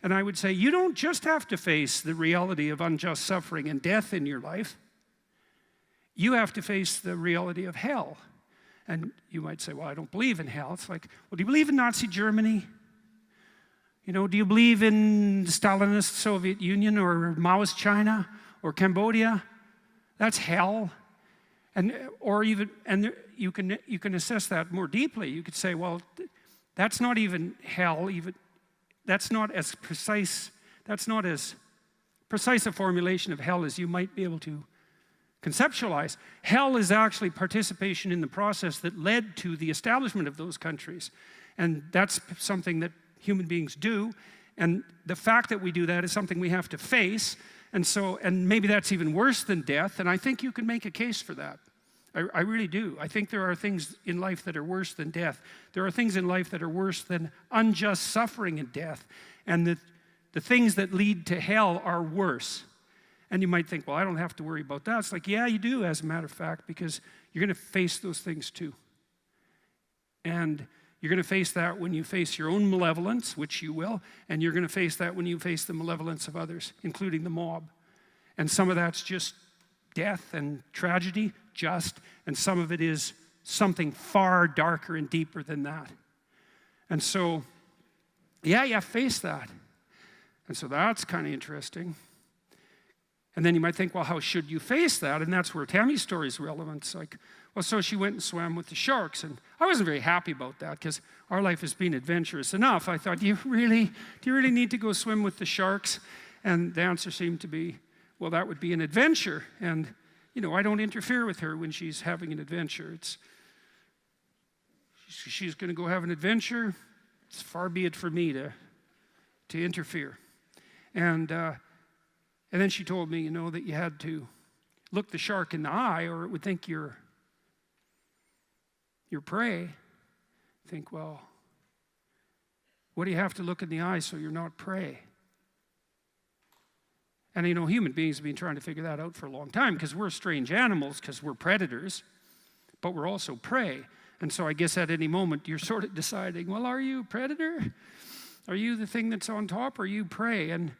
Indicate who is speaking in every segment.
Speaker 1: And I would say, you don't just have to face the reality of unjust suffering and death in your life. You have to face the reality of hell. And you might say, well, I don't believe in hell. It's like, well, do you believe in Nazi Germany? You know, do you believe in the Stalinist Soviet Union or Maoist China or Cambodia? That's hell. And you can assess that more deeply. You could say, well, that's not even hell. That's not as precise a formulation of hell as you might be able to conceptualize. Hell is actually participation in the process that led to the establishment of those countries. And that's something that human beings do. And the fact that we do that is something we have to face. And maybe that's even worse than death. And I think you can make a case for that. I really do. I think there are things in life that are worse than death. There are things in life that are worse than unjust suffering and death. And the things that lead to hell are worse. And you might think, well, I don't have to worry about that. It's like, yeah, you do, as a matter of fact, because you're going to face those things too. And you're going to face that when you face your own malevolence, which you will, and you're going to face that when you face the malevolence of others, including the mob. And some of that's just death and tragedy, and some of it is something far darker and deeper than that. And so, yeah, you face that. And so that's kind of interesting. And then you might think, well, how should you face that? And that's where Tammy's story is relevant. It's like, well, so she went and swam with the sharks. And I wasn't very happy about that because our life has been adventurous enough. I thought, do you really need to go swim with the sharks? And the answer seemed to be, well, that would be an adventure. And, you know, I don't interfere with her when she's having an adventure. She's going to go have an adventure. It's far be it for me to interfere. And then she told me, you know, that you had to look the shark in the eye or it would think you're prey. Think, well, what do you have to look in the eye so you're not prey? And, you know, human beings have been trying to figure that out for a long time because we're strange animals, because we're predators, but we're also prey. And so I guess at any moment you're sort of deciding, well, are you a predator? Are you the thing that's on top? Or are you prey? And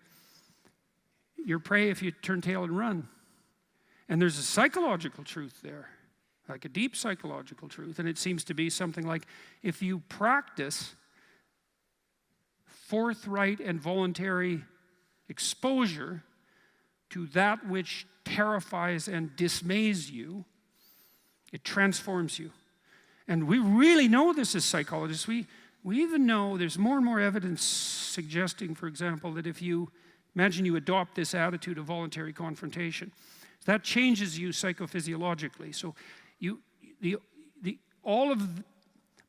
Speaker 1: you're prey if you turn tail and run. And there's a psychological truth there, like a deep psychological truth. And it seems to be something like if you practice forthright and voluntary exposure to that which terrifies and dismays you, it transforms you. And we really know this as psychologists. We even know there's more and more evidence suggesting, for example, that if you imagine you adopt this attitude of voluntary confrontation, that changes you psychophysiologically. So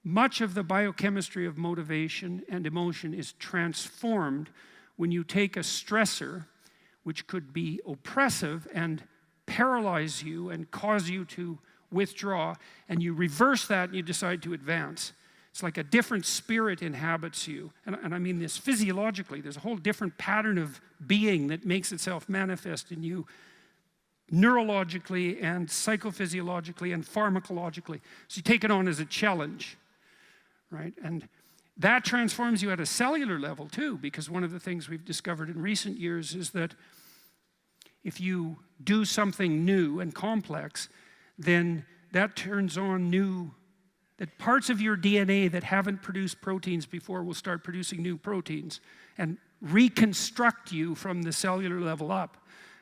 Speaker 1: much of the biochemistry of motivation and emotion is transformed when you take a stressor which could be oppressive and paralyze you and cause you to withdraw, and you reverse that and you decide to advance. It's like a different spirit inhabits you. And I mean this physiologically. There's a whole different pattern of being that makes itself manifest in you neurologically and psychophysiologically and pharmacologically. So you take it on as a challenge, right? And that transforms you at a cellular level too, because one of the things we've discovered in recent years is that if you do something new and complex, then that turns on that parts of your DNA that haven't produced proteins before will start producing new proteins and reconstruct you from the cellular level up.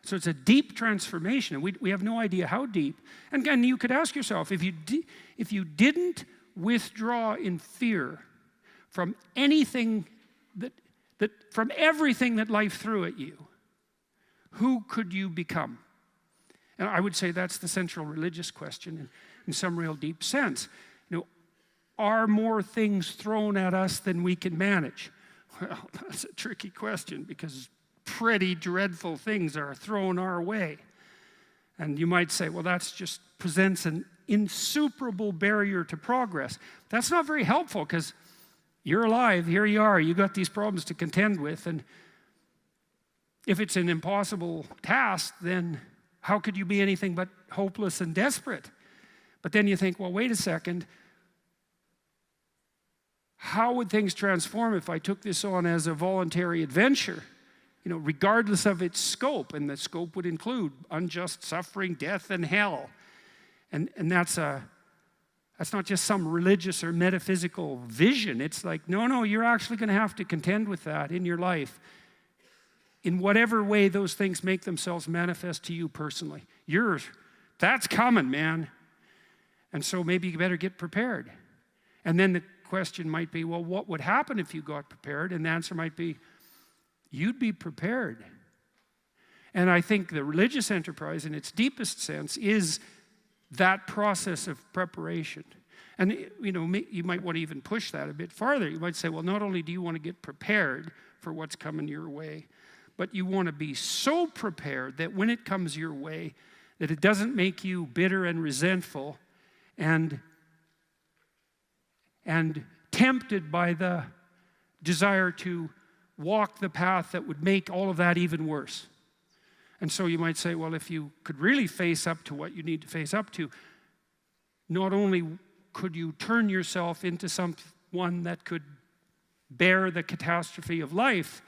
Speaker 1: So it's a deep transformation, and we have no idea how deep. And again, you could ask yourself, if you didn't withdraw in fear from anything from everything that life threw at you, who could you become? And I would say that's the central religious question in some real deep sense. You know, are more things thrown at us than we can manage? Well, that's a tricky question because pretty dreadful things are thrown our way. And you might say, well, that just presents an insuperable barrier to progress. That's not very helpful because you're alive, here you are, you got these problems to contend with, and if it's an impossible task, then how could you be anything but hopeless and desperate? But then you think, well, wait a second. how would things transform if I took this on as a voluntary adventure? You know, regardless of its scope, and the scope would include unjust suffering, death, and hell. And that's not just some religious or metaphysical vision. It's like, no, you're actually going to have to contend with that in your life, in whatever way those things make themselves manifest to you personally. That's coming, man. And so maybe you better get prepared. And then the question might be, well, what would happen if you got prepared? And the answer might be, you'd be prepared. And I think the religious enterprise in its deepest sense is that process of preparation. And you know, you might want to even push that a bit farther. You might say, well, not only do you want to get prepared for what's coming your way, but you want to be so prepared that when it comes your way, that it doesn't make you bitter and resentful and tempted by the desire to walk the path that would make all of that even worse. And so you might say, well, if you could really face up to what you need to face up to, not only could you turn yourself into someone that could bear the catastrophe of life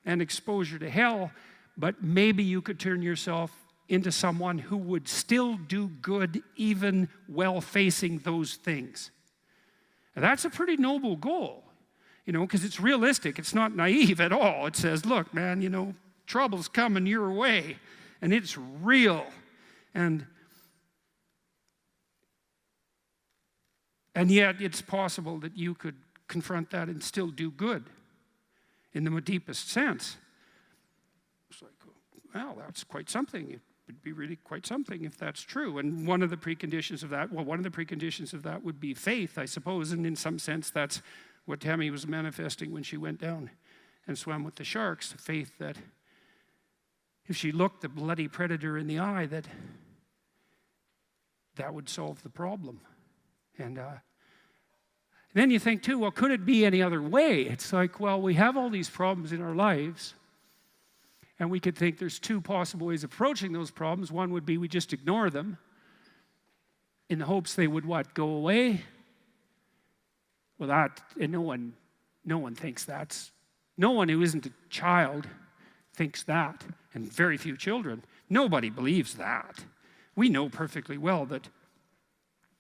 Speaker 1: and exposure to hell, but maybe you could turn yourself into someone who would still do good even while facing those things. And that's a pretty noble goal, you know, because it's realistic. It's not naive at all. It says, look, man, you know, trouble's coming your way, and it's real. And yet it's possible that you could confront that and still do good in the deepest sense. It's like, well, that's quite something. It would be really quite something if that's true. And one of the preconditions of that would be faith, I suppose. And in some sense, that's what Tammy was manifesting when she went down and swam with the sharks. The faith that if she looked the bloody predator in the eye, that would solve the problem. And then you think too, well, could it be any other way? It's like, well, we have all these problems in our lives, and we could think there's two possible ways of approaching those problems. One would be we just ignore them in the hopes they would what, go away? Well, and no one thinks that's, no one who isn't a child thinks that, and very few children. Nobody believes that. We know perfectly well that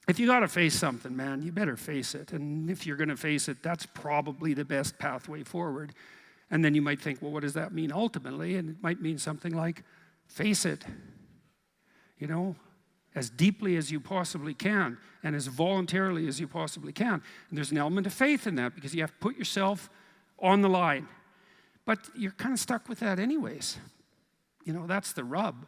Speaker 1: if you got to face something, man, you better face it. And if you're going to face it, that's probably the best pathway forward. And then you might think, well, what does that mean ultimately? And it might mean something like, face it, you know, as deeply as you possibly can and as voluntarily as you possibly can. And there's an element of faith in that because you have to put yourself on the line. But you're kind of stuck with that anyways. You know, that's the rub.